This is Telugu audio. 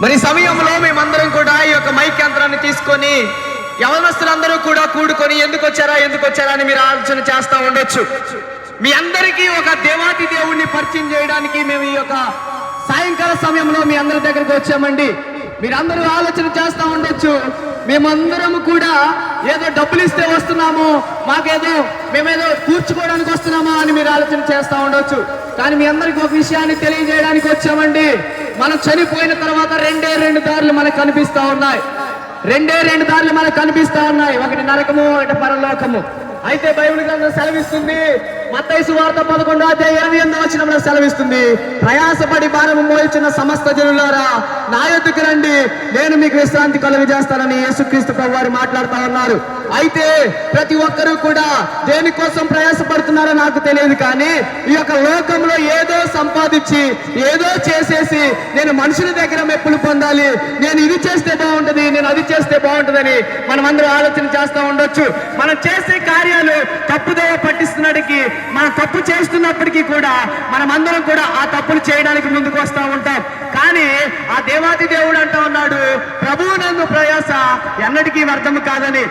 మరి సమయంలో మేమందరం కూడా ఈ యొక్క మైక్ యంత్రాన్ని తీసుకొని యవనస్తులందరూ కూడా కూడుకొని ఎందుకు వచ్చారా అని మీరు ఆలోచన చేస్తూ ఉండొచ్చు. మీ అందరికీ ఒక దేవాతి దేవుణ్ణి పరిచయం చేయడానికి మేము ఈ యొక్క సాయంకాల సమయంలో మీ అందరి దగ్గరికి వచ్చామండి. మీరందరూ ఆలోచన చేస్తూ ఉండొచ్చు, మేమందరం కూడా ఏదో డబ్బులు ఇస్తే వస్తున్నాము, మేమేదో కూర్చుకోవడానికి వస్తున్నామా అని మీరు ఆలోచన చేస్తూ ఉండొచ్చు. కానీ మీ అందరికి ఒక విషయాన్ని తెలియజేయడానికి వచ్చామండి. మనం చనిపోయిన తర్వాత రెండు దారులు మనకు కనిపిస్తూ ఉన్నాయి. రెండు దారులు మనకు కనిపిస్తూ ఉన్నాయి. ఒకటి నరకము, ఒకటి పరలోకము. అయితే బైబిల్ గ్రంథం సెలవిస్తుంది, మత్తయి సువార్త 11:28 సెలవిస్తుంది, ప్రయాసపడి భారము మోయించిన సమస్త జనులారా నా యొద్దకు రండి, నేను మీకు విశ్రాంతి కలుగజేస్తానని యేసుక్రీస్తు ప్రభువారు మాట్లాడుతూ ఉన్నారు. అయితే ప్రతి ఒక్కరూ కూడా దేనికోసం ప్రయాసపడుతున్నారో నాకు తెలియదు, కానీ ఈ యొక్క లోకంలో ఏదో సంపాదించి ఏదో చేసేసి నేను మనుషుల దగ్గర మెప్పులు పొందాలి, నేను ఇది చేస్తే బాగుంటుంది, నేను అది చేస్తే బాగుంటుందని మనం అందరూ ఆలోచన చేస్తూ ఉండొచ్చు. మనం చేసే కార్యాలు తప్పుదోవ పట్టిస్తున్నటికి, మనం తప్పు చేస్తున్నప్పటికీ కూడా మనం అందరం కూడా ఆ తప్పులు చేయడానికి ముందుకు వస్తూ ఉంటాం. కానీ ఆ దేవాది దేవుడు అంటూ ఉన్నాడు, ప్రభువునందు ప్రయాస ఎన్నటికీ వ్యర్థము కాదని.